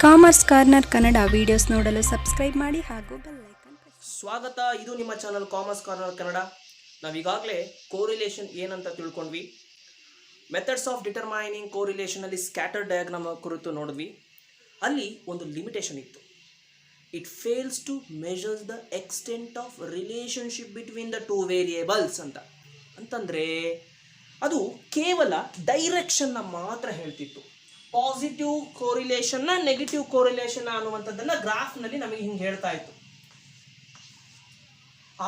Commerce corner Kannada videos ನೋಡಲು subscribe ಮಾಡಿ ಹಾಗೂ ಬೆಲ್ ಐಕಾನ್ ಸ್ವಾಗತ. ಇದು ನಿಮ್ಮ ಚಾನಲ್ ಕಾಮರ್ಸ್ ಕಾರ್ನರ್ ಕನ್ನಡ. ನಾವೀಗಾಗಲೇ ಕೋರಿಲೇಷನ್ ಏನಂತ ತಿಳ್ಕೊಂಡ್ವಿ. ಮೆಥಡ್ಸ್ ಆಫ್ ಡಿಟರ್ಮೈನಿಂಗ್ ಕೋರಿಲೇಷನ್ ಅಲ್ಲಿ ಸ್ಕ್ಯಾಟರ್ ಡಯಾಗ್ರಾಮ್ ಕುರಿತು ನೋಡಿದ್ವಿ. ಅಲ್ಲಿ ಒಂದು ಲಿಮಿಟೇಷನ್ ಇತ್ತು. It fails to measures the extent of relationship between the two variables ಅಂತಂದರೆ ಅದು ಕೇವಲ ಡೈರೆಕ್ಷನ್ನ ಮಾತ್ರ ಹೇಳ್ತಿತ್ತು. ಪಾಸಿಟಿವ್ ಕೋರಿಲೇಷನ್ನ ನೆಗೆಟಿವ್ ಕೋರಿಲೇಷನ್ ಅನ್ನುವಂಥದ್ದನ್ನು ಗ್ರಾಫ್ನಲ್ಲಿ ನಮಗೆ ಹಿಂಗೆ ಹೇಳ್ತಾ ಇತ್ತು.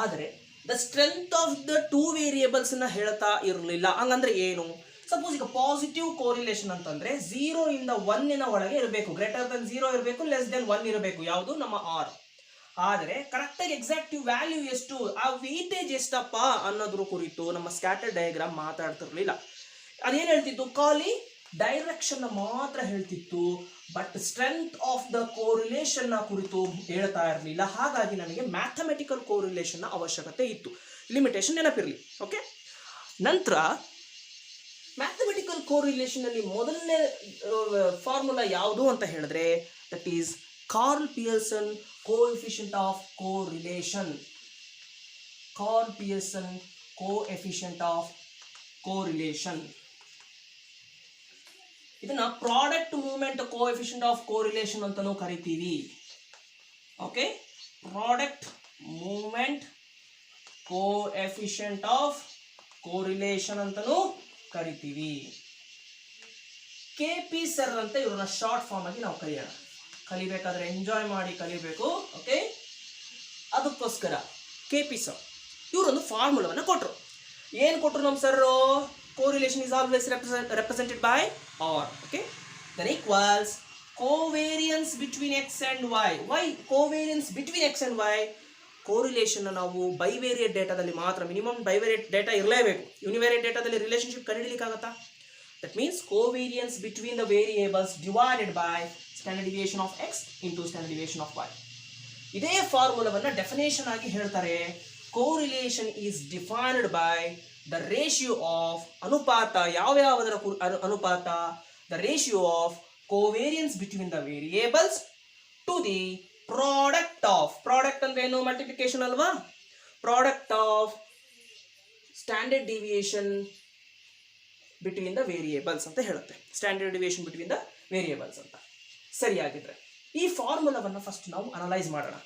ಆದರೆ the strength of the two ವೇರಿಯೇಬಲ್ಸ್ನ ಹೇಳ್ತಾ ಇರಲಿಲ್ಲ. ಹಂಗಂದ್ರೆ ಏನು? ಸಪೋಸ್ ಈಗ ಪಾಸಿಟಿವ್ ಕೋರಿಲೇಷನ್ ಅಂತಂದ್ರೆ 0 ಇಂದ 1 ಒಳಗೆ ಇರಬೇಕು, ಗ್ರೇಟರ್ ದನ್ 0 ಇರಬೇಕು, ಲೆಸ್ ದೆನ್ 1 ಇರಬೇಕು. ಯಾವುದು? ನಮ್ಮ ಆರ್. ಆದರೆ ಕರೆಕ್ಟಾಗಿ ಎಕ್ಸಾಕ್ಟಿವ್ ವ್ಯಾಲ್ಯೂ ಎಷ್ಟು, ಆ ವೇಟೇಜ್ ಎಷ್ಟಪ್ಪ ಅನ್ನೋದ್ರ ಕುರಿತು ನಮ್ಮ ಸ್ಕ್ಯಾಟರ್ ಡಯಾಗ್ರಾಮ್ ಮಾತಾಡ್ತಿರ್ಲಿಲ್ಲ. ಅದೇನು ಹೇಳ್ತಿತ್ತು? ಖಾಲಿ ಡೈರೆಕ್ಷನ್ ಮಾತ್ರ ಹೇಳ್ತಿತ್ತು, but strength of the correlation ಕುರಿತು ಹೇಳ್ತಾ ಇರಲಿಲ್ಲ. ಹಾಗಾಗಿ ನಮಗೆ ಮ್ಯಾಥಮೆಟಿಕಲ್ ಕೋರಿಲೇಷನ್ ಅವಶ್ಯಕತೆ ಇತ್ತು. ಲಿಮಿಟೇಷನ್ ನೆನಪಿರಲಿ. ಓಕೆ, ನಂತರ ಮ್ಯಾಥಮೆಟಿಕಲ್ ಕೋರಿಲೇಷನ್ ಅಲ್ಲಿ ಮೊದಲನೇ ಫಾರ್ಮುಲಾ ಯಾವುದು ಅಂತ ಹೇಳಿದ್ರೆ that is Karl Pearson coefficient of correlation. Karl Pearson coefficient of correlation. ಇದನ್ನ product movement coefficient of correlation ಅಂತಾನೂ ಕರಿತೀವಿ. Okay, product movement coefficient of correlation ಅಂತಾನೂ ಕರಿತೀವಿ. KP ಸರ್ ಅಂತ ಇವ್ರನ್ನ ಶಾರ್ಟ್ ಫಾರ್ಮ್ ಆಗಿ ನಾವು ಕಲಿಯೋಣ. ಕಲಿಬೇಕಾದ್ರೆ ಎಂಜಾಯ್ ಮಾಡಿ ಕಲಿಬೇಕು. ಓಕೆ, ಅದಕ್ಕೋಸ್ಕರ KP ಸರ್ ಇವರೊಂದು ಫಾರ್ಮುಲಾವನ್ನು ಕೊಟ್ಟರು. ಏನು ಕೊಟ್ಟರು ನಮ್ಮ sir? Correlation is always represented by R. Okay, then equals covariance between x and y. Why covariance between x and y? Correlation ನಾವು ಬೈವೇರಿಯೇಟ್ ಡೇಟಾದಲ್ಲಿ ಮಾತ್ರ, ಮಿನಿಮಮ್ ಬೈವೇರಿಯೇಟ್ ಡೇಟಾ ಇರಲೇಬೇಕು. ಯೂನಿವೇರಿಯೇಟ್ ಡೇಟಾದಲ್ಲಿ ರಿಲೇಶನ್ಶಿಪ್ ಕಂಡುಹಿಡಿಯಲಿಕ್ಕಾಗತ್ತಾ? That means covariance between the variables divided by standard deviation of x into standard deviation of y. ಇದೇ ಫಾರ್ಮುಲಾವನ್ನು definition ಆಗಿ ಹೇಳ್ತಾರೆ. Correlation is defined by the ratio of ಅನುಪಾತ. ಯಾವ್ಯಾವುದರ ಅನುಪಾತ? the ratio of covariance between the variables to the product of. product ಅಂದ್ರೆ ಏನು? Multiplication ಅಲ್ವಾ? product of standard deviation between the variables ಅಂತ ಹೇಳುತ್ತೆ. Standard deviation between the variables ಅಂತ. ಸರಿಯಾಗಿದ್ರೆ ಈ ಫಾರ್ಮುಲಾವನ್ನು first ನಾವು ಅನಲೈಸ್ ಮಾಡೋಣ.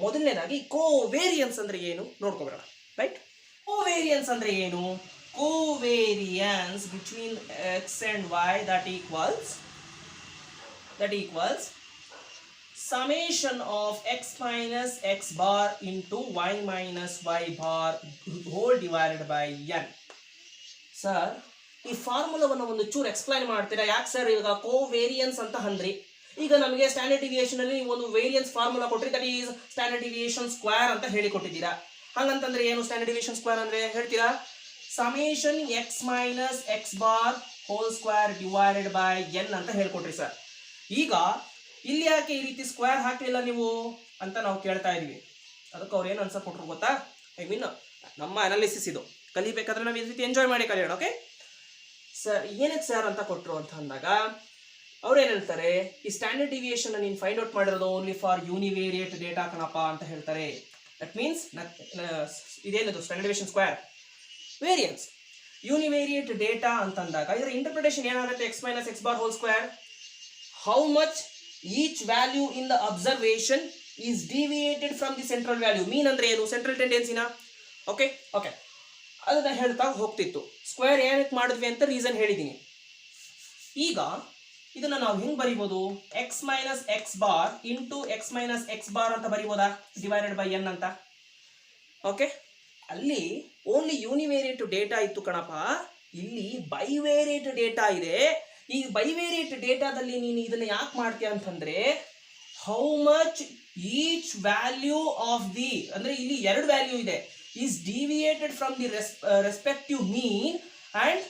ಮೊದಲನೇದಾಗಿ ಕೋವೇರಿಯನ್ಸ್ ಅಂದ್ರೆ ಏನು ನೋಡ್ಕೊಬರೋಣ. ರೈಟ್, ಕೋವೇರಿಯನ್ಸ್ ಅಂದ್ರೆ ಏನು? Covariance between x and y that equals summation of x minus x bar into y minus y bar whole divided by n. Sir, ಈ ಫಾರ್ಮುಲಾವನ್ನು ಒಂದು ಚೂರು ಎಕ್ಸ್ಪ್ಲೈನ್ ಮಾಡ್ತೀರಾ? ಯಾಕೆ ಸರ್ ಈಗ ಕೋವೇರಿಯನ್ಸ್ ಅಂತ ಅಂದ್ರಿ? ಈಗ ನಮಗೆ ಸ್ಟ್ಯಾಂಡರ್ಡ್ ಡಿವಿಯೇಷನ್ ಅಲ್ಲಿ ಒಂದು ವೇರಿಯನ್ಸ್ ಫಾರ್ಮುಲಾ ಕೊಟ್ರಿ, that is standard deviation square ಅಂತ ಹೇಳಿ ಕೊಟ್ಟಿದ್ದೀರಾ. ಹಂಗಂತಂದ್ರೆ ಏನು ಸ್ಟ್ಯಾಂಡರ್ಡ್ ಡಿವಿಯೇಷನ್ ಸ್ಕ್ವೇರ್ ಅಂದ್ರೆ? ಹೇಳ್ತೀರಾ? Summation x minus x bar whole square divided by n ಅಂತ ಹೇಳ್ಕೊಟ್ರಿ ಸರ್. ಈಗ ಇಲ್ಲಿ ಯಾಕೆ ಈ ರೀತಿ ಸ್ಕ್ವೇರ್ ಹಾಕಲಿಲ್ಲ ನೀವು ಅಂತ ನಾವು ಕೇಳ್ತಾ ಇದೀವಿ. ಅದಕ್ಕೆ ಅವ್ರು ಏನು ಆನ್ಸರ್ ಕೊಟ್ಟರು ಗೊತ್ತಾ? ಐ ಮೀನ್ ನಮ್ಮ ಅನಾಲಿಸಿಸ್ ಇದು. ಕಲಿಬೇಕಾದ್ರೆ ನಾವು ಈ ರೀತಿ ಎಂಜಾಯ್ ಮಾಡಿ ಕಲಿಯೋಣ. ಓಕೆ ಸರ್, ಏನಕ್ಕೆ ಸರ್ ಅಂತ ಕೊಟ್ಟರು ಅಂತ ಅಂದಾಗ ಅವ್ರು ಏನು ಹೇಳ್ತಾರೆ? ಈ ಸ್ಟ್ಯಾಂಡರ್ಡ್ ಡಿವಿಯೇಷನ್ ನೀನು ಫೈಂಡ್ ಔಟ್ ಮಾಡಿರೋದು ಓನ್ಲಿ ಫಾರ್ ಯೂನಿವೇರಿಯೇಟ್ ಡೇಟಾ ಕಣಪ್ಪ ಅಂತ ಹೇಳ್ತಾರೆ. ದಟ್ ಮೀನ್ಸ್ ಇದೇನದು standard deviation square variance univariate data ಅಂತಂದಾಗ ಇದರ ಇಂಟರ್ಪ್ರಿಟೇಷನ್ ಏನಾಗುತ್ತೆ? x minus x bar whole square. How much each value in the observation is deviated from the central value. Mean ಅಂದ್ರೆ ಏನು? Central ಟೆಂಡೆನ್ಸಿನ. Okay okay, ಅದನ್ನ ಹೇಳ್ತಾ ಹೋಗ್ತಿತ್ತು. Square ಏನಕ್ಕೆ ಮಾಡಿದ್ವಿ ಅಂತ ರೀಸನ್ ಹೇಳಿದ್ದೀನಿ. ಈಗ ಇದನ್ನ ನಾವು ಹೆಂಗ್ ಬರಿಬೋದು? x minus x bar into X minus x bar ಅಂತ ಬರಿಬೋದಾ? ಡಿವೈಡೆಡ್ ಬೈ n ಅಂತ. ಓಕೆ, ಅಲ್ಲಿ ಓನ್ಲಿ ಯೂನಿವೇರಿಯೇಟ್ ಡೇಟಾ ಇತ್ತು ಕಣಪ್ಪ. ಇಲ್ಲಿ ಬೈವೇರಿಯೇಟ್ ಡೇಟಾ ಇದೆ. ಈ ಬೈವೇರಿಯೇಟ್ ಡೇಟಾದಲ್ಲಿ ನೀನು ಇದನ್ನ ಯಾಕೆ ಮಾಡ್ತೀಯ ಅಂತಂದ್ರೆ how much each value of the, ಅಂದ್ರೆ ಇಲ್ಲಿ ಎರಡು ವ್ಯಾಲ್ಯೂ ಇದೆ, is deviated from the respective mean and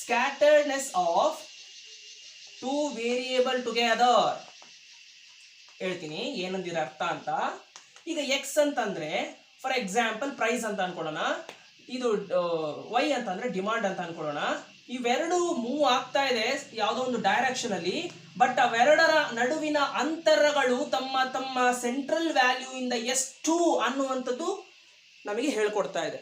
scatteredness of two variable together. ಹೇಳ್ತೀನಿ ಏನಂದಿರ ಅರ್ಥ ಅಂತ. ಈಗ x ಅಂತಂದ್ರೆ ಫಾರ್ ಎಕ್ಸಾಂಪಲ್ ಪ್ರೈಸ್ ಅಂತ ಅನ್ಕೊಳ್ಳೋಣ, ಇದು y ಅಂತಂದ್ರೆ ಡಿಮಾಂಡ್ ಅಂತ ಅನ್ಕೊಳ್ಳೋಣ. ಇವೆರಡು ಮೂವ್ ಆಗ್ತಾ ಇದೆ ಯಾವುದೋ ಒಂದು ಡೈರೆಕ್ಷನ್ ಅಲ್ಲಿ, ಬಟ್ ಅವೆರಡರ ನಡುವಿನ ಅಂತರಗಳು ತಮ್ಮ ತಮ್ಮ ಸೆಂಟ್ರಲ್ ವ್ಯಾಲ್ಯೂ ಇಂದ ಎಷ್ಟು ಅನ್ನುವಂಥದ್ದು ನಮಗೆ ಹೇಳ್ಕೊಡ್ತಾ ಇದೆ.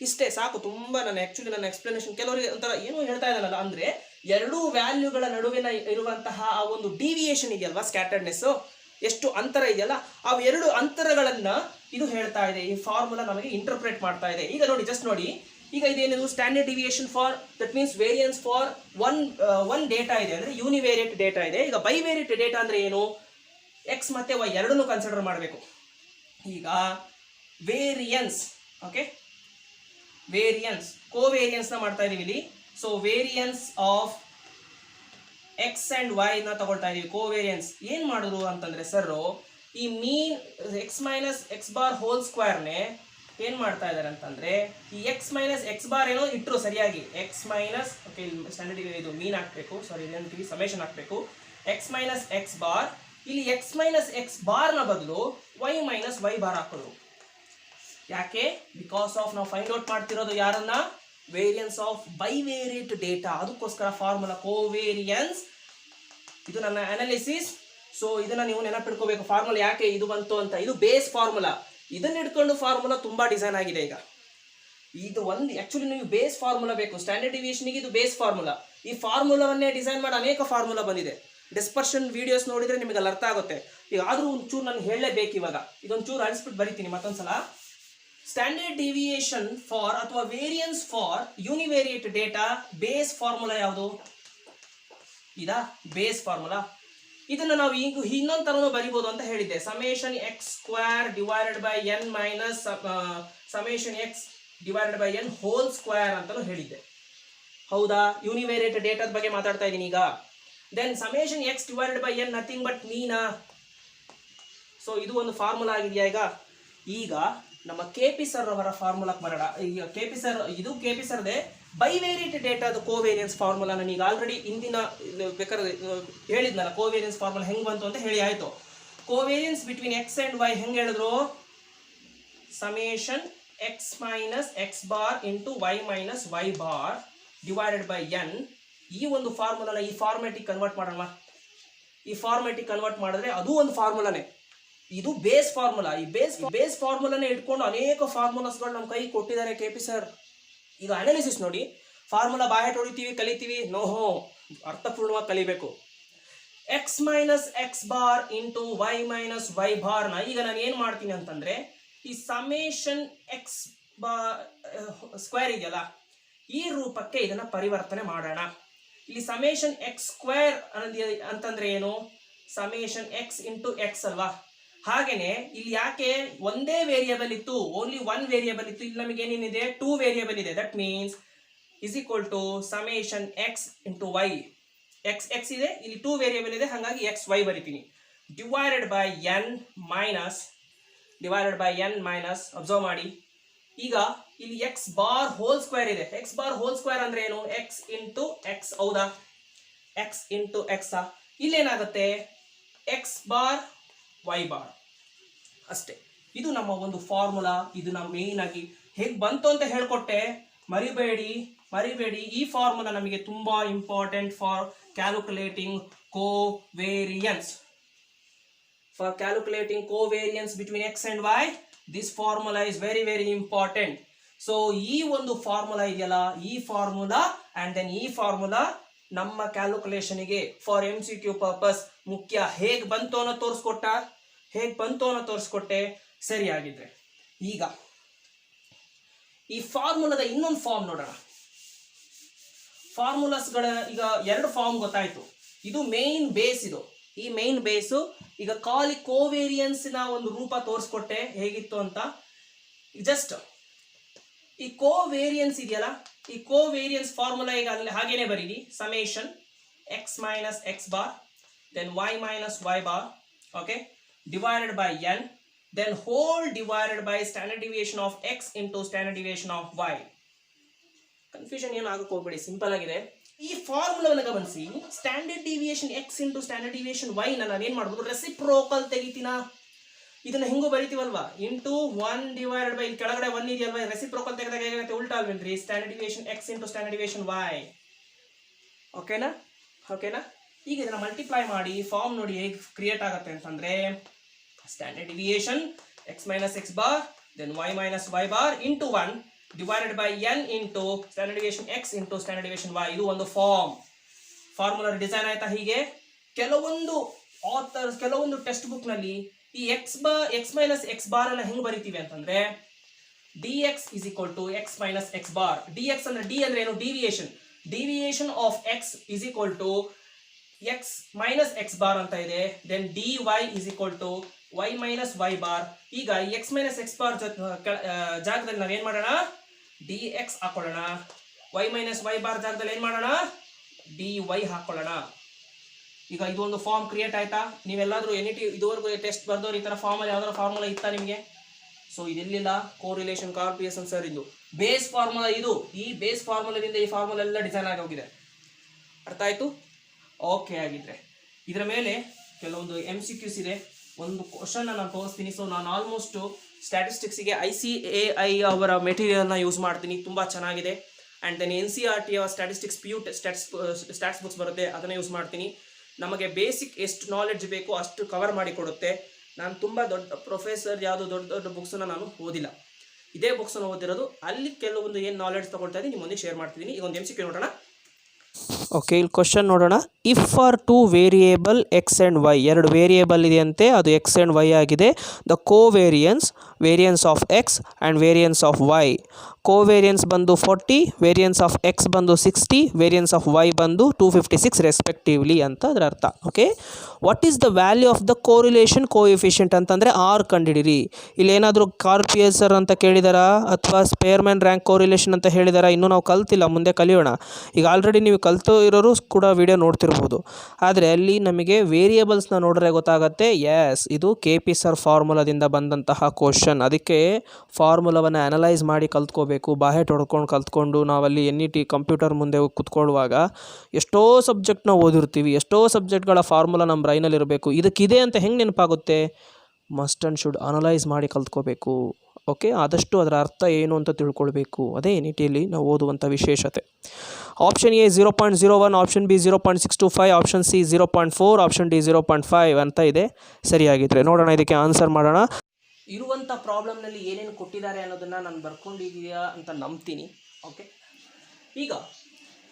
ಇಷ್ಟೇ ಸಾಕು. ತುಂಬಾ ನನ್ನ ಎಕ್ಸ್ಪ್ಲನೇಷನ್ ಕೆಲವರಿಗೆ ಒಂಥರ ಏನೋ ಹೇಳ್ತಾ ಇದ್ದಾನಲ್ಲ, ಅಂದ್ರೆ ಎರಡೂ ವ್ಯಾಲ್ಯೂಗಳ ನಡುವಿನ ಇರುವಂತಹ ಆ ಒಂದು ಡಿವಿಯೇಷನ್ ಇದೆಯಲ್ವಾ, ಸ್ಕ್ಯಾಟರ್ಡ್ನೆಸ್, ಎಷ್ಟು ಅಂತರ ಇದೆಯಲ್ಲ, ಆ ಎರಡು ಅಂತರಗಳನ್ನ ಇದು ಹೇಳ್ತಾ ಇದೆ. ಈ ಫಾರ್ಮುಲಾ ನಮಗೆ ಇಂಟರ್ಪ್ರೇಟ್ ಮಾಡ್ತಾ ಇದೆ. ಈಗ ನೋಡಿ, ಜಸ್ಟ್ ನೋಡಿ, ಈಗ ಇದೇನಿದು standard deviation for, that means variance for one data ಇದೆ, ಅಂದ್ರೆ ಯೂನಿವೇರಿಯೇಟ್ ಡೇಟಾ ಇದೆ. ಈಗ ಬೈವೇರಿಯೇಟ್ ಡೇಟಾ ಅಂದ್ರೆ ಏನು, ಎಕ್ಸ್ ಮತ್ತೆ ವೈ ಎರಡನ್ನೂ ಕನ್ಸಿಡರ್ ಮಾಡಬೇಕು. ಈಗ ವೇರಿಯನ್ಸ್, ಓಕೆ, ವೇರಿಯನ್ಸ್ ಕೋವೇರಿಯನ್ಸ್ ನ ಮಾಡ್ತಾ ಇದೀವಿ ಇಲ್ಲಿ. So variance of x and y ನ ತಗೊಳ್ತಾ ಇದೀವಿ. ಕೋವೇರಿಯನ್ಸ್ ಏನ್ ಮಾಡಿದ್ರು ಅಂತಂದ್ರೆ ಸರ್, ಈ mean x minus x bar whole square ನೇ ಏನ್ ಮಾಡ್ತಾ ಇದಾರೆ ಅಂತಂದ್ರೆ, ಈ ಎಕ್ಸ್ ಮೈನಸ್ ಎಕ್ಸ್ ಬಾರ್ ಏನೋ ಇಟ್ರು ಸರಿಯಾಗಿ, ಎಕ್ಸ್ ಮೈನಸ್, ಓಕೆ, ಸ್ಟ್ಯಾಂಡರ್ಡ್ ಇದು ಮೀನ್ ಹಾಕ್ಬೇಕು, ಸಾರಿ ಏನಂತೀವಿ ಸಮೇಷನ್ ಹಾಕ್ಬೇಕು, ಎಕ್ಸ್ ಮೈನಸ್ ಎಕ್ಸ್ ಬಾರ್. ಇಲ್ಲಿ ಎಕ್ಸ್ ಮೈನಸ್ ಎಕ್ಸ್ ಬಾರ್ ನ ಬದಲು ವೈ ಮೈನಸ್ ವೈ ಬಾರ್ ಹಾಕೋದು. ಯಾಕೆ? ಬಿಕಾಸ್ ಆಫ್ ನಾವು ಫೈಂಡ್ ಔಟ್ ಮಾಡ್ತಿರೋದು ಯಾರನ್ನ, ವೇರಿಯನ್ಸ್ ಆಫ್ ಬೈವೇರಿಯೇಟ್ ಡೇಟಾ. ಅದಕ್ಕೋಸ್ಕರ ಫಾರ್ಮುಲಾ ಕೋವೇರಿಯನ್ಸ್. ಇದು ನನ್ನ ಅನಾಲಿಸಿಸ್. ಸೊ ಇದನ್ನ ನೀವು ನೆನಪಿಟ್ಕೋಬೇಕು, ಫಾರ್ಮುಲಾ ಯಾಕೆ ಇದು ಬಂತು ಅಂತ. ಇದು ಬೇಸ್ ಫಾರ್ಮುಲಾ. ಇದನ್ನ ಇಟ್ಕೊಂಡು ಫಾರ್ಮುಲಾ ತುಂಬಾ ಡಿಸೈನ್ ಆಗಿದೆ. ಈಗ ಇದು ಒಂದು ಆಕ್ಚುಲಿ ನೀವು ಬೇಸ್ ಫಾರ್ಮುಲಾ ಬೇಕು. ಸ್ಟ್ಯಾಂಡರ್ಡ್ ಡಿವಿಯೇಷನ್ಗೆ ಇದು ಬೇಸ್ ಫಾರ್ಮುಲಾ. ಈ ಫಾರ್ಮುಲಾವನ್ನೇ ಡಿಸೈನ್ ಮಾಡಿ ಅನೇಕ ಫಾರ್ಮುಲಾ ಬಂದಿದೆ. ಡಿಸ್ಪರ್ಷನ್ ವಿಡಿಯೋಸ್ ನೋಡಿದ್ರೆ ನಿಮಗೆ ಅಲ್ಲಿ ಅರ್ಥ ಆಗುತ್ತೆ. ಈಗ ಆದ್ರೂ ಒಂಚೂರು ನಾನು ಹೇಳಲೇಬೇಕು. ಇವಾಗ ಇದೊಂಚೂರು ಅಳಿಸ್ಬಿಟ್ಟು ಬರಿತೀನಿ ಮತ್ತೊಂದ್ಸಲ. ಸ್ಟ್ಯಾಂಡರ್ಡ್ ಡಿವಿಯೇಷನ್ ಫಾರ್ ಅಥವಾ variance for univariate data base formula ಯಾವುದು? ಇದಾ ಬೇಸ್ ಫಾರ್ಮುಲಾ. ಇದನ್ನ ನಾವು ಈಗ ಇನ್ನೊಂದು ತರನೂ ಬರಿಬಹುದು ಅಂತ ಹೇಳಿದ್ದೆ. Summation x square divided by n minus summation x divided by n whole square ಅಂತಾನು ಹೇಳಿದ್ದೆ. ಹೌದಾ? ಯೂನಿವೇರಿಯೇಟ್ ಡೇಟಾದ ಬಗ್ಗೆ ಮಾತಾಡ್ತಾ ಇದ್ದೀನಿ ಈಗ. Then summation x divided by n nothing but ಮೀನಾ. ಸೊ ಇದು ಒಂದು ಫಾರ್ಮುಲಾ ಆಗಿದೆಯಾ. ಈಗ ನಮ್ಮ ಕೆಪಿ ಸರ್ ಅವರ ಫಾರ್ಮುಲಾಕ್ಕೆ ಬರೋಣ. ಈಗ ಕೆಪಿ ಸರ್, ಇದು ಕೆಪಿ ಸರ್ದೇ ಬೈವೇರಿಯೇಟ್ ಡೇಟಾದ ಕೋವೇರಿಯನ್ಸ್ ಫಾರ್ಮುಲಾ. ನಾನು ಈಗ ಆಲ್ರೆಡಿ ಇಂದಿನ ಬೇಕಾದ್ರೆ ಹೇಳಿದ್ನಲ್ಲ, ಕೋವೇರಿಯನ್ಸ್ ಫಾರ್ಮುಲಾ ಹೆಂಗ್ ಬಂತು ಅಂತ ಹೇಳಿ ಆಯ್ತು. Covariance between x and y ಹೆಂಗ್ ಹೇಳಿದ್ರು? Summation x minus x bar into y minus y bar divided by n. ಈ ಒಂದು ಫಾರ್ಮುಲಾನ ಈ ಫಾರ್ಮ್ಯಾಟಿಗೆ ಕನ್ವರ್ಟ್ ಮಾಡೋಣ. ಈ ಫಾರ್ಮ್ಯಾಟಿಗೆ ಕನ್ವರ್ಟ್ ಮಾಡಿದ್ರೆ ಅದು ಒಂದು ಫಾರ್ಮುಲಾನೇ. ಇದು ಬೇಸ್ ಫಾರ್ಮುಲಾ. ಈ ಬೇಸ್ ಫಾರ್ಮುಲಾನೇ ಇಟ್ಕೊಂಡು ಅನೇಕ ಫಾರ್ಮುಲಾಸ್ಗಳು ನಮ್ಮ ಕೈ ಕೊಟ್ಟಿದ್ದಾರೆ ಕೆಪಿ ಸರ್. ಈಗ ಅನಾಲಿಸಿಸ್ ನೋಡಿ, ಫಾರ್ಮುಲಾ ಬಾಯ್ ಹೊಡಿತೀವಿ, ಕಲಿತೀವಿ, ನೋಹೋ, ಅರ್ಥಪೂರ್ಣವಾಗಿ ಕಲಿಬೇಕು. X minus x bar into y minus y ಬಾರ್ನ ಈಗ ನಾನು ಏನು ಮಾಡ್ತೀನಿ ಅಂತಂದ್ರೆ, ಈ ಸಮೇಷನ್ ಎಕ್ಸ್ ಸ್ಕ್ವೇರ್ ಇದೆಯಲ್ಲ, ಈ ರೂಪಕ್ಕೆ ಇದನ್ನ ಪರಿವರ್ತನೆ ಮಾಡೋಣ. ಇಲ್ಲಿ ಸಮೇಷನ್ ಎಕ್ಸ್ ಸ್ಕ್ವೇರ್ ಅಂತಂದ್ರೆ ಏನು? ಸಮೇಷನ್ ಎಕ್ಸ್ ಇಂಟು ಎಕ್ಸ್ ಅಲ್ವಾ. ಹಾಗೇನೆ ಇಲ್ಲಿ ಯಾಕೆ ಒಂದೇ ವೇರಿಯಬಲ್ ಇತ್ತು, ಓನ್ಲಿ ಒನ್ ವೇರಿಯಬಲ್ ಇತ್ತು, ಇಲ್ಲಿ ನಮಗೆ ಏನೇನಿದೆ, 2 ವೇರಿಯಬಲ್ ಇದೆ. That means is equal to summation x into y. X x ಇದೆ, ಇಲ್ಲಿ 2 ವೇರಿಯಬಲ್ ಇದೆ, ಹಾಗಾಗಿ ಎಕ್ಸ್ ವೈ ಬರಿತೀನಿ. Divided by n minus observe ಮಾಡಿ. ಈಗ ಇಲ್ಲಿ ಎಕ್ಸ್ ಬಾರ್ ಹೋಲ್ ಸ್ಕ್ವೇರ್ ಇದೆ. ಎಕ್ಸ್ ಬಾರ್ ಹೋಲ್ ಸ್ಕ್ವೇರ್ ಅಂದ್ರೆ ಏನು? X into x. ಹೌದಾ? X into x. ಇಲ್ಲೇನಾಗುತ್ತೆ? ಎಕ್ಸ್ ಬಾರ್ ವೈ ಬಾರ್ ಅಷ್ಟೇ. ಇದು ನಮ್ಮ ಒಂದು ಫಾರ್ಮುಲಾ. ಇದು ನಮ್ಮ ಮೇನ್ ಆಗಿ ಹೇಗೆ ಬಂತು ಅಂತ ಹೇಳ್ಕೊಟ್ಟೆ. ಮರಿಬೇಡಿ. ಈ ಫಾರ್ಮುಲಾ ನಮಗೆ ತುಂಬಾ important for calculating covariance. For calculating covariance between x and y, this formula is very very important. So ಈ ಒಂದು ಫಾರ್ಮುಲಾ ಇದೆಯಲ್ಲ, ಈ ಫಾರ್ಮುಲಾ ಅಂಡ್ ದೆನ್ ಈ ಫಾರ್ಮುಲಾ ನಮ್ಮ ಕ್ಯಾಲ್ಕುಲೇಷನ್ಗೆ ಫಾರ್ MCQ ಪರ್ಪಸ್ ಮುಖ್ಯ. ಹೇಗೆ ಬಂತು ಅನ್ನೋ ತೋರಿಸ್ಕೊಟ್ಟೆ ಸರಿಯಾಗಿದ್ರೆ. ಈಗ ಈ ಫಾರ್ಮುಲಾದ ಇನ್ನೊಂದು ಫಾರ್ಮ್ ನೋಡೋಣ. ಫಾರ್ಮುಲಾಸ್ಗಳ ಈಗ 2 ಫಾರ್ಮ್ ಗೊತ್ತಾಯ್ತು. ಇದು ಮೇನ್ ಬೇಸ್. ಈ ಮೇನ್ ಬೇಸು. ಈಗ ಖಾಲಿ ಕೋವೇರಿಯನ್ಸ್ ನ ಒಂದು ರೂಪ ತೋರಿಸ್ಕೊಟ್ಟೆ ಹೇಗಿತ್ತು ಅಂತ. ಜಸ್ಟ್ ಈ ಕೋವೇರಿಯನ್ಸ್ ಇದೆಯಲ್ಲ, ಈ ಕೋವೇರಿಯನ್ಸ್ ಫಾರ್ಮುಲಾ ಈಗ ಅಲ್ಲಿ ಹಾಗೇನೆ ಬರೀರಿ. Summation x minus x bar then y minus y bar, okay, divided by n, then whole divided by standard deviation of x into standard deviation of y. Confusion ಏನು ಆಗಕ್ಕೆ ಹೋಗ್ಬೇಡಿ, simple ಆಗಿದೆ. ಈ ಫಾರ್ಮುಲಾವನ್ನು ಗಮನಿಸಿ. Standard deviation x into standard deviation y ನಾನು ಏನ್ ಮಾಡ್ಬೋದು? ರೆಸಿಪ್ರೋಕಲ್ ತೆಗಿತೀನ. ಇದನ್ನ ಹೆಂಗು ಬರಿತೀವಲ್ವಾ, ಇಂಟು 1 ಡಿವೈಡೆಡ್ ಬೈ ಕೆಳಗಡೆ 1 ಇದೆಯಲ್ವಾ, ರೆಸಿಪ್ರೋಕಲ್ ತೆಗೆದಾಗ ಏನಾಗುತ್ತೆ? ಉಲ್ಟಾ ಅಲ್ವೇನ್ರಿ? Standard deviation x into standard deviation y. ಓಕೆನಾ. ಈಗ ಇದನ್ನು ಮಲ್ಟಿಪ್ಲೈ ಮಾಡಿ ಫಾರ್ಮ್ ನೋಡಿ ಹೇಗೆ ಕ್ರಿಯೇಟ್ ಆಗುತ್ತೆ ಅಂತಂದರೆ, standard deviation x minus x bar then y minus y bar into 1 divided by n into standard deviation x into standard deviation y. ಇದು ಒಂದು ಫಾರ್ಮುಲಾ ಡಿಸೈನ್ ಆಯ್ತಾ. ಹೀಗೆ ಕೆಲವೊಂದು ಟೆಕ್ಸ್ಟ್ ಬುಕ್ ನಲ್ಲಿ ಈ x minus x bar ಅನ್ನ ಹೆಂಗೆ ಬರಿತೀವಿ ಅಂತಂದ್ರೆ, dx is equal to x minus x bar. dx ಅಂದ್ರೆ d ಅಂದ್ರೆ ಏನು, deviation of x is equal to x minus x bar ಅಂತ ಇದೆ. then dy is equal to y minus y bar. ಈಗ x minus x bar ಜಾಗದಲ್ಲಿ ನಾವೇನ್ ಮಾಡೋಣ, dx ಹಾಕೊಳ್ಳೋಣ. y minus y bar ಜಾಗದಲ್ಲಿ ಏನ್ ಮಾಡೋಣ, dy ಹಾಕೊಳ್ಳೋಣ. ಈಗ ಇದು ಒಂದು ಫಾರ್ಮ್ ಕ್ರಿಯೇಟ್ ಆಯ್ತಾ. ನೀವೆಲ್ಲಾದ್ರೂ ಇದುವರೆಗೂ ಟೆಸ್ಟ್ ಬರ್ದವ್ರು ಈ ತರ ಫಾರ್ಮಲ್ಲಿ ಯಾವ್ದಾರ ಫಾರ್ಮುಲಾ ಇತ್ತಾ ನಿಮಗೆ? ಸೊ ಇದೆಲ್ಲಿಲ್ಲ, ಕೋರಿಲೇಷನ್ ಕಾರ್ಪಿಯಸ್ ಸರ್, ಇದು ಬೇಸ್ ಫಾರ್ಮುಲಾ. ಈ ಬೇಸ್ ಫಾರ್ಮುಲಾದಿಂದ ಈ ಫಾರ್ಮುಲಾ ಎಲ್ಲ ಡಿಸೈನ್ ಆಗಿ ಹೋಗಿದೆ. ಅರ್ಥ ಆಯ್ತು? ಓಕೆ. ಆಗಿದ್ರೆ ಇದರ ಮೇಲೆ ಕೆಲವೊಂದು MCQs ಇದೆ. ಒಂದು ಕ್ವಶನ್ ನಾನು ತೋರಿಸ್ತೀನಿ. ಸೊ ನಾನು ಆಲ್ಮೋಸ್ಟ್ ಸ್ಟ್ಯಾಟಿಸ್ಟಿಕ್ಸಿಗೆ ICAI ಅವರ ಮೆಟೀರಿಯಲ್ನ ಯೂಸ್ ಮಾಡ್ತೀನಿ, ತುಂಬ ಚೆನ್ನಾಗಿದೆ. And then NCERT statistics PU stats books ಬರುತ್ತೆ, ಅದನ್ನು ಯೂಸ್ ಮಾಡ್ತೀನಿ. ನಮಗೆ ಬೇಸಿಕ್ ಎಷ್ಟು ನಾಲೆಡ್ಜ್ ಬೇಕು ಅಷ್ಟು ಕವರ್ ಮಾಡಿ ಕೊಡುತ್ತೆ. ನಾನು ತುಂಬ ದೊಡ್ಡ ಪ್ರೊಫೆಸರ್ ಯಾವುದು ದೊಡ್ಡ ಬುಕ್ಸನ್ನು ನಾನು ಓದಿಲ್ಲ, ಇದೇ ಬುಕ್ಸನ್ನು ಓದಿರೋದು. ಅಲ್ಲಿ ಕೆಲವೊಂದು ಏನು ನಾಲೆಡ್ಜ್ ತಗೊಳ್ತಾ ಇದ್ದೀನಿ ನಿಮ್ಮೊಂದಿಗೆ ಶೇರ್ ಮಾಡ್ತಿದ್ದೀನಿ. ಈಗ ಒಂದು MCQ ನೋಡೋಣ. ಓಕೆ, ಇಲ್ಲಿ ಕ್ವಶನ್ ನೋಡೋಣ. If for 2 variable x and y, 2 variable ಇದೆಯಂತೆ, ಅದು x ಆ್ಯಂಡ್ y ಆಗಿದೆ. The variance of x and variance of y, covariance ಬಂದು 40, ವೇರಿಯನ್ಸ್ ಆಫ್ x ಬಂದು 60, ವೇರಿಯನ್ಸ್ ಆಫ್ y ಬಂದು 256 ರೆಸ್ಪೆಕ್ಟಿವ್ಲಿ ಅಂತ ಅದರ ಅರ್ಥ. Okay, what is the value of the correlation coefficient ಅಂತಂದರೆ R ಕಂಡಿಡಿರಿ. ಇಲ್ಲಿ ಏನಾದರೂ ಕಾರ್ಪಿಯಸರ್ ಅಂತ ಕೇಳಿದಾರಾ ಅಥವಾ ಸ್ಪೇರ್ಮನ್ ರ್ಯಾಂಕ್ ಕೋರಿಲೇಷನ್ ಅಂತ ಹೇಳಿದಾರಾ? ಇನ್ನೂ ನಾವು ಕಲ್ತಿಲ್ಲ, ಮುಂದೆ ಕಲಿಯೋಣ. ಈಗ ಆಲ್ರೆಡಿ ನೀವು ಕಲ್ತು ಇರೋರು ಕೂಡ ವಿಡಿಯೋ ನೋಡ್ತಿರ್ಬೋದು. ಆದರೆ ಅಲ್ಲಿ ನಮಗೆ ವೇರಿಯೇಬಲ್ಸ್ನ ನೋಡಿದ್ರೆ ಗೊತ್ತಾಗುತ್ತೆ, ಎಸ್ ಇದು KP ಸರ್ ಫಾರ್ಮುಲಾದಿಂದ ಬಂದಂತಹ ಕ್ವಶನ್. ಅದಕ್ಕೆ ಫಾರ್ಮುಲಾವನ್ನು ಅನಲೈಸ್ ಮಾಡಿ ಕಲ್ತ್ಕೋಬೇಕು. ಬಾಹೆಟ್ ಹೊಡ್ಕೊಂಡು ಕಲ್ತ್ಕೊಂಡು ನಾವಲ್ಲಿ NET ಕಂಪ್ಯೂಟರ್ ಮುಂದೆ ಕೂತ್ಕೊಳ್ಳುವಾಗ ಎಷ್ಟೋ ಸಬ್ಜೆಕ್ಟ್ನ ಓದಿರ್ತೀವಿ, ಎಷ್ಟೋ ಸಬ್ಜೆಕ್ಟ್ಗಳ ಫಾರ್ಮುಲಾ ನಮ್ಮ ಬ್ರೈನಲ್ಲಿ ಇರಬೇಕು. ಇದಕ್ಕಿದೆ ಅಂತ ಹೆಂಗೆ ನೆನಪಾಗುತ್ತೆ? ಮಸ್ಟ್ ಆ್ಯಂಡ್ ಶುಡ್ ಅನಲೈಸ್ ಮಾಡಿ ಕಲ್ತ್ಕೋಬೇಕು. ಓಕೆ, ಆದಷ್ಟು ಅದರ ಅರ್ಥ ಏನು ಅಂತ ತಿಳ್ಕೊಳ್ಬೇಕು. ಅದೇ NETಯಲ್ಲಿ ನಾವು ಓದುವಂಥ ವಿಶೇಷತೆ. Option A 0.01, option B 0.625, option C 0.4, option D 0.5 ಅಂತ ಇದೆ. ಸರಿಯಾಗಿದ್ರೆ ನೋಡೋಣ, ಇದಕ್ಕೆ ಆನ್ಸರ್ ಮಾಡೋಣ. ಇರುವಂಥ ಪ್ರಾಬ್ಲಮ್ನಲ್ಲಿ ಏನೇನು ಕೊಟ್ಟಿದ್ದಾರೆ ಅನ್ನೋದನ್ನು ನಾನು ಬರ್ಕೊಂಡಿದ್ದೀಯಾ ಅಂತ ನಂಬ್ತೀನಿ. ಓಕೆ, ಈಗ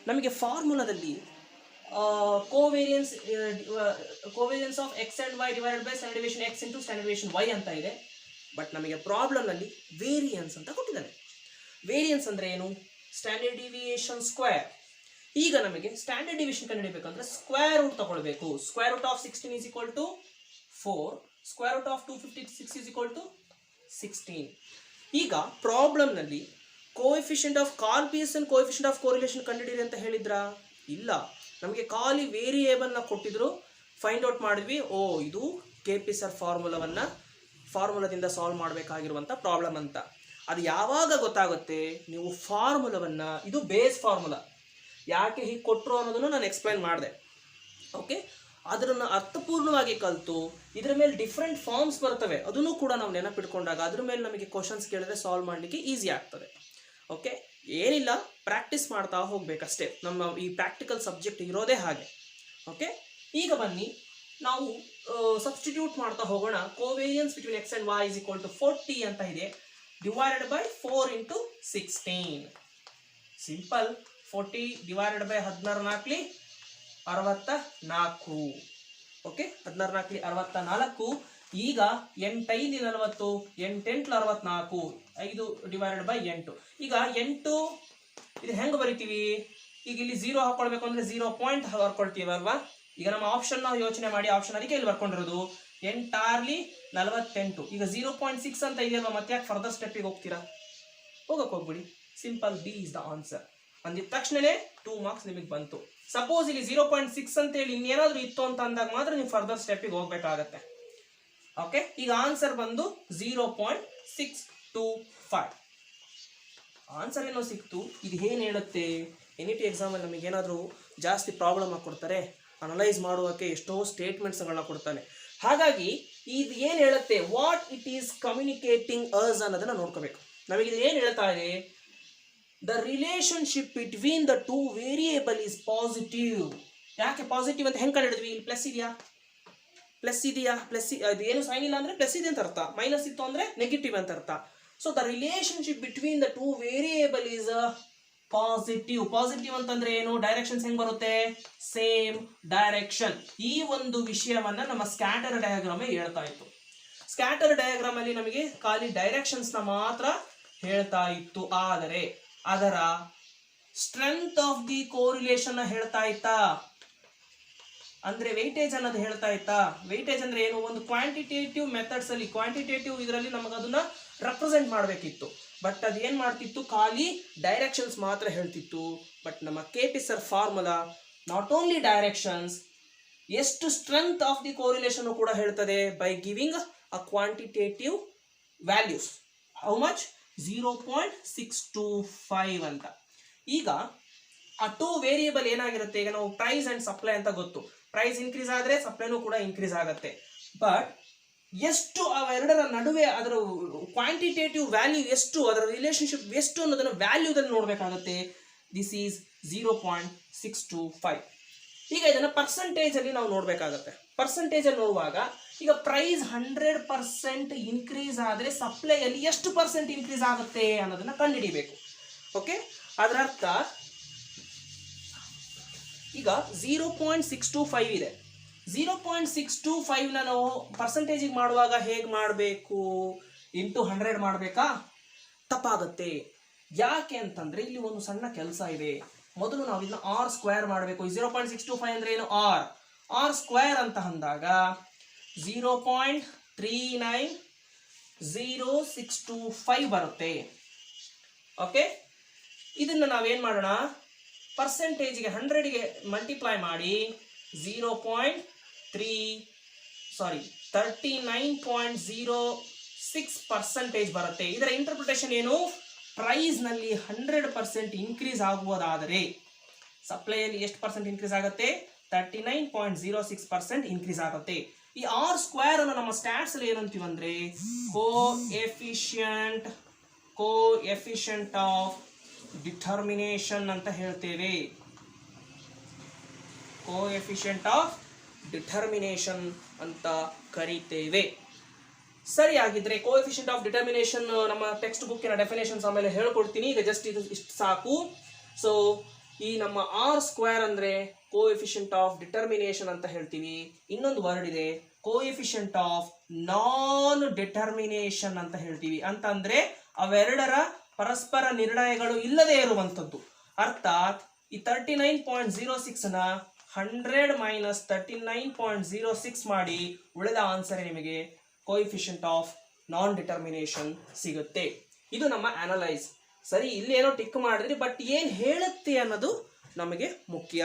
ನಮಗೆ ಫಾರ್ಮುಲಾದಲ್ಲಿ covariance of x and y divided by standard deviation x into standard deviation y ಅಂತ ಇದೆ. ಬಟ್ ನಮಗೆ ಪ್ರಾಬ್ಲಮ್ನಲ್ಲಿ ವೇರಿಯನ್ಸ್ ಅಂತ ಕೊಟ್ಟಿದ್ದಾನೆ. ವೇರಿಯನ್ಸ್ ಅಂದರೆ ಏನು? Standard deviation square. ಈಗ ನಮಗೆ ಸ್ಟ್ಯಾಂಡರ್ಡ್ ಡಿವಿಯೇಷನ್ ಕಂಡುಹಿಡಿಯಬೇಕಂದ್ರೆ ಸ್ಕ್ವೇರ್ ರೂಟ್ ತಗೊಳ್ಬೇಕು. Square root of 16 is equal to 4, square root of 256 is equal to 16. ಈಗ ಪ್ರಾಬ್ಲಮ್ನಲ್ಲಿ coefficient of karl pearson coefficient of correlation ಕಂಡುಹಿಡಿಯಿರಿ ಅಂತ ಹೇಳಿದ್ರಾ? ಇಲ್ಲ, ನಮಗೆ ಖಾಲಿ ವೇರಿಯೇಬಲ್ನ ಕೊಟ್ಟಿದ್ರು, ಫೈಂಡ್ ಔಟ್ ಮಾಡಿದ್ವಿ. ಇದು KP ಸರ್ ಫಾರ್ಮುಲಾದಿಂದ ಸಾಲ್ವ್ ಮಾಡಬೇಕಾಗಿರುವಂಥ ಪ್ರಾಬ್ಲಮ್ ಅಂತ. ಅದು ಯಾವಾಗ ಗೊತ್ತಾಗುತ್ತೆ? ನೀವು ಫಾರ್ಮುಲಾವನ್ನು, ಇದು ಬೇಸ್ ಫಾರ್ಮುಲಾ, ಯಾಕೆ ಹೀಗೆ ಕೊಟ್ಟರು ಅನ್ನೋದನ್ನು ನಾನು ಎಕ್ಸ್ಪ್ಲೈನ್ ಮಾಡಿದೆ. ಓಕೆ, ಅದನ್ನು ಅರ್ಥಪೂರ್ಣವಾಗಿ ಕಲಿತು ಇದರ ಮೇಲೆ ಡಿಫ್ರೆಂಟ್ ಫಾರ್ಮ್ಸ್ ಬರ್ತವೆ, ಅದನ್ನು ಕೂಡ ನಾವು ನೆನಪಿಟ್ಕೊಂಡಾಗ ಅದ್ರ ಮೇಲೆ ನಮಗೆ ಕ್ವಶನ್ಸ್ ಕೇಳಿದ್ರೆ ಸಾಲ್ವ್ ಮಾಡಲಿಕ್ಕೆ ಈಸಿ ಆಗ್ತದೆ. ಓಕೆ, ಏನಿಲ್ಲ, ಪ್ರಾಕ್ಟೀಸ್ ಮಾಡ್ತಾ ಹೋಗ್ಬೇಕಷ್ಟೇ. ನಮ್ಮ ಈ ಪ್ರಾಕ್ಟಿಕಲ್ ಸಬ್ಜೆಕ್ಟ್ ಇರೋದೇ ಹಾಗೆ. ಓಕೆ, ಈಗ ಬನ್ನಿ ನಾವು ಸಬ್ಸ್ಟಿಟ್ಯೂಟ್ ಮಾಡ್ತಾ ಹೋಗೋಣ. Covariance between X and Y is equal to 40 ಅಂತ ಇದೆ, divided by 4 into 16. Simple. 40 divided by 16 64. Okay, 16 64. ಈಗ 8 5 40, 8 8 64, 5 ಡಿವೈಡೆಡ್ ಬೈ 8. ಈಗ 8 ಇದು ಹೆಂಗೆ ಬರಿತೀವಿ? ಈಗ ಇಲ್ಲಿ 0 ಹಾಕೊಳ್ಬೇಕು ಅಂದರೆ 0 ಪಾಯಿಂಟ್ ಬರ್ಕೊಳ್ತೀವಿ ಅಲ್ವಾ? ಈಗ ನಮ್ಮ ಆಪ್ಷನ್ ನಾವು ಯೋಚನೆ ಮಾಡಿ, ಆಪ್ಷನ್ ಅದಕ್ಕೆ ಇಲ್ಲಿ ಬರ್ಕೊಂಡಿರೋದು 8 6 48. ಈಗ 0.6 ಅಂತ ಇದೆಯಲ್ವಾ, ಮತ್ತೆ ಯಾಕೆ ಫರ್ದರ್ ಸ್ಟೆಪ್ಪಿಗೆ ಹೋಗ್ತೀರಾ? ಹೋಗ್ಬಿಡಿ. Simple, b is the answer ಅಂದಿದ ತಕ್ಷಣನೇ 2 ಮಾರ್ಕ್ಸ್ ನಿಮಗೆ ಬಂತು. ಸಪೋಸ್ ಇಲ್ಲಿ 0.6 ಅಂತ ಹೇಳಿ ಇನ್ನೇನಾದ್ರೂ ಇತ್ತು ಅಂತ ಅಂದಾಗ ಮಾತ್ರ ನೀವು ಫರ್ದರ್ ಸ್ಟೆಪ್ಪಿಗೆ ಹೋಗ್ಬೇಕಾಗತ್ತೆ. ಓಕೆ, ಈಗ ಆನ್ಸರ್ ಬಂದು 0.625. ಆನ್ಸರ್ ಏನೋ ಸಿಕ್ತು. ಇದು ಏನು ಹೇಳುತ್ತೆ? NET ಎಕ್ಸಾಮಲ್ಲಿ ನಮಗೆ ಏನಾದರೂ ಜಾಸ್ತಿ ಪ್ರಾಬ್ಲಮ್ ಕೊಡ್ತಾರೆ, ಅನಲೈಸ್ ಮಾಡುವಕ್ಕೆ ಎಷ್ಟೋ ಸ್ಟೇಟ್ಮೆಂಟ್ಸ್ಗಳನ್ನ ಕೊಡ್ತಾನೆ. ಹಾಗಾಗಿ ಇದು ಏನು ಹೇಳುತ್ತೆ, what it is communicating us ಅನ್ನೋದನ್ನ ನೋಡ್ಕೋಬೇಕು. ನಮಗೆ ಇದು ಏನು ಹೇಳ್ತಾ ಇದೆ? The relationship between the two variable is positive. ಯಾಕೆ ಪಾಸಿಟಿವ್ ಅಂತ ಹೆಂಗೆ ಕಂಡಿಡಿದ್ವಿ? ಇಲ್ಲಿ ಪ್ಲಸ್ ಇದೆಯಾ, ಪ್ಲಸ್ ಇದೆಯಾ, ಪ್ಲಸ್ ಅದು ಏನು ಸೈನ್ ಇಲ್ಲ ಅಂದರೆ ಪ್ಲಸ್ ಇದೆ ಅಂತ ಅರ್ಥ, ಮೈನಸ್ ಇತ್ತು ಅಂದರೆ ನೆಗೆಟಿವ್ ಅಂತ ಅರ್ಥ. So the relationship between the two variable is positive. Positive ಅಂತಂದ್ರೆ ಏನು? ಡೈರೆಕ್ಷನ್ಸ್ ಹೆಂಗ್ ಬರುತ್ತೆ? Same direction. ಈ ಒಂದು ವಿಷಯವನ್ನ ನಮ್ಮ ಸ್ಕ್ಯಾಟರ್ ಡಯಾಗ್ರಾಮ್ ಹೇಳ್ತಾ ಇತ್ತು. ಸ್ಕ್ಯಾಟರ್ ಡಯಾಗ್ರಾಮ್ ಅಲ್ಲಿ ನಮಗೆ ಖಾಲಿ ಡೈರೆಕ್ಷನ್ಸ್ ನ ಮಾತ್ರ ಹೇಳ್ತಾ ಇತ್ತು, ಆದರೆ ಅದರ ಸ್ಟ್ರೆಂತ್ ಆಫ್ ದಿ ಕೋರಿಲೇಷನ್ ಹೇಳ್ತಾ ಇತ್ತಾ? ಅಂದ್ರೆ ವೆಯ್ಟೇಜ್ ಅನ್ನೋದು ಹೇಳ್ತಾ ಇತ್ತಾ? ವೆಯ್ಟೇಜ್ ಅಂದ್ರೆ ಏನು? ಒಂದು ಕ್ವಾಂಟಿಟೇಟಿವ್ ಮೆಥಡ್ಸ್ ಅಲ್ಲಿ, ಕ್ವಾಂಟಿಟೇಟಿವ್ ಇದರಲ್ಲಿ ನಮಗೆ ಅದನ್ನ ರೆಪ್ರೆಸೆಂಟ್ ಮಾಡಬೇಕಿತ್ತು, ಬಟ್ ಅದೇನ್ ಮಾಡ್ತಿತ್ತು? ಖಾಲಿ ಡೈರೆಕ್ಷನ್ಸ್ ಮಾತ್ರ ಹೇಳ್ತಿತ್ತು. ಬಟ್ ನಮ್ಮ KP sir formula not only directions, ಎಷ್ಟು ಸ್ಟ್ರೆಂತ್ ಆಫ್ ದಿ ಕೋರಿಲೇಷನ್ ಕೂಡ ಹೇಳ್ತದೆ by giving a quantitative values. How much? 0.625 ಅಂತ. ಈಗ ಆ ಟೂ ವೇರಿಯೇಬಲ್ ಏನಾಗಿರುತ್ತೆ? ಈಗ ನಾವು ಪ್ರೈಸ್ ಅಂಡ್ ಸಪ್ಲೈ ಅಂತ ಗೊತ್ತು. ಪ್ರೈಸ್ ಇನ್ಕ್ರೀಸ್ ಆದರೆ ಸಪ್ಲೈನೂ ಕೂಡ ಇನ್ಕ್ರೀಸ್ ಆಗುತ್ತೆ. ಬಟ್ ಎಷ್ಟು ಅವೆರಡರ ನಡುವೆ ಅದರ ಕ್ವಾಂಟಿಟೇಟಿವ್ ವ್ಯಾಲ್ಯೂ ಎಷ್ಟು, ಅದರ ರಿಲೇಶನ್ಶಿಪ್ ಎಷ್ಟು ಅನ್ನೋದನ್ನು ವ್ಯಾಲ್ಯೂದಲ್ಲಿ ನೋಡಬೇಕಾಗುತ್ತೆ. This is 0.625. ಈಗ ಇದನ್ನು ಪರ್ಸೆಂಟೇಜಲ್ಲಿ ನಾವು ನೋಡಬೇಕಾಗತ್ತೆ. ಪರ್ಸೆಂಟೇಜಲ್ಲಿ ನೋಡುವಾಗ ಈಗ ಪ್ರೈಸ್ 100% ಇನ್ಕ್ರೀಸ್ ಆದರೆ ಸಪ್ಲೈಯಲ್ಲಿ ಎಷ್ಟು ಪರ್ಸೆಂಟ್ ಇನ್ಕ್ರೀಸ್ ಆಗುತ್ತೆ ಅನ್ನೋದನ್ನ ಕಂಡುಹಿಡಿಬೇಕು. ಓಕೆ, ಅದರ ಅರ್ಥ ಈಗ 0.625 ಇದೆ. 0.625 ನಾವು ಪರ್ಸೆಂಟೇಜಿಗೆ ಮಾಡುವಾಗ ಹೇಗೆ ಮಾಡಬೇಕು? ಇಂಟು 100 ಮಾಡಬೇಕಾ? ತಪ್ಪಾಗುತ್ತೆ. ಯಾಕೆ ಅಂತಂದ್ರೆ ಇಲ್ಲಿ ಒಂದು ಸಣ್ಣ ಕೆಲಸ ಇದೆ. ಮೊದಲು ನಾವು ಇದನ್ನ ಆರ್ ಸ್ಕ್ವೇರ್ ಮಾಡಬೇಕು. 0.625 ಅಂದ್ರೆ ಏನು? ಆರ್ ಸ್ಕ್ವೇರ್ ಅಂತ ಅಂದಾಗ 0.39065 ಬರುತ್ತೆ. ಓಕೆ, ಇದನ್ನ ನಾವೇನ್ ಮಾಡೋಣ? ಪರ್ಸೆಂಟೇಜ್ಗೆ 100ಗೆ ಮಲ್ಟಿಪ್ಲೈ ಮಾಡಿ 39.06% ಬರುತ್ತೆ. ಇದರ ಇಂಟರ್ಪ್ರಿಟೇಷನ್ ಏನು? ಪ್ರೈಸ್ ನಲ್ಲಿ 100% ಇನ್ಕ್ರೀಸ್ ಆಗುವುದಾದರೆ ಸಪ್ಲೈಯಲ್ಲಿ ಎಷ್ಟು ಪರ್ಸೆಂಟ್ ಇನ್ಕ್ರೀಸ್ ಆಗುತ್ತೆ? 39.06% ಇನ್ಕ್ರೀಸ್ ಆಗುತ್ತೆ. ಈ ಆರ್ ಸ್ಕ್ವೇರ್ ಅನ್ನು ನಮ್ಮ ಸ್ಟ್ಯಾಟ್ಸ್ ಅಲ್ಲಿ ಏನಂತೀವಂದ್ರೆ ಕೋಎಫಿಷಿಯಂಟ್ ಆಫ್ ಡಿಟರ್ಮಿನೇಷನ್ ಅಂತ ಹೇಳ್ತೇವೆ. ಕೋಎಫಿಷಿಯಂಟ್ ಆಫ್ ಡಿಟರ್ಮಿನೇಷನ್ ಅಂತ ಕರೀತೇವೆ. ಸರಿಯಾಗಿದ್ರೆ ಕೋಎಫಿಷಿಯಂಟ್ ಆಫ್ ಡಿಟರ್ಮಿನೇಷನ್ ನಮ್ಮ ಟೆಕ್ಸ್ಟ್ ಬುಕ್ಕಿನ ಡೆಫಿನೇಷನ್ಸ್ ಆಮೇಲೆ ಹೇಳ್ಕೊಡ್ತೀನಿ. ಈಗ ಜಸ್ಟ್ ಇದು ಇಷ್ಟು ಸಾಕು. ಸೊ ಈ ನಮ್ಮ ಆರ್ ಸ್ಕ್ವೇರ್ ಅಂದ್ರೆ ಕೋಎಫಿಷಿಯಂಟ್ ಆಫ್ ಡಿಟರ್ಮಿನೇಷನ್ ಅಂತ ಹೇಳ್ತೀವಿ. ಇನ್ನೊಂದು ವರ್ಡ್ ಇದೆ ಕೋಎಫಿಷಿಯಂಟ್ ಆಫ್ ನಾನ್ ಡಿಟರ್ಮಿನೇಷನ್ ಅಂತ ಹೇಳ್ತೀವಿ. ಅಂತಂದ್ರೆ ಅವೆರಡರ ಪರಸ್ಪರ ನಿರ್ಣಯಗಳು ಇಲ್ಲದೆ ಇರುವಂಥದ್ದು. ಅರ್ಥಾತ್ ಈ 39.06 ನ 100 ಮೈನಸ್ 39.06 ಮಾಡಿ ಉಳಿದ ಆನ್ಸರ್ ನಿಮಗೆ ಕೋಎಫಿಷಿಯಂಟ್ ಆಫ್ ನಾನ್ ಡಿಟರ್ಮಿನೇಷನ್ ಸಿಗುತ್ತೆ. ಇದು ನಮ್ಮ ಅನಲೈಸ್. ಸರಿ, ಇಲ್ಲೇನೋ ಟಿಕ್ ಮಾಡಿದ್ರಿ, ಬಟ್ ಏನ್ ಹೇಳುತ್ತೆ ಅನ್ನೋದು ನಮಗೆ ಮುಖ್ಯ.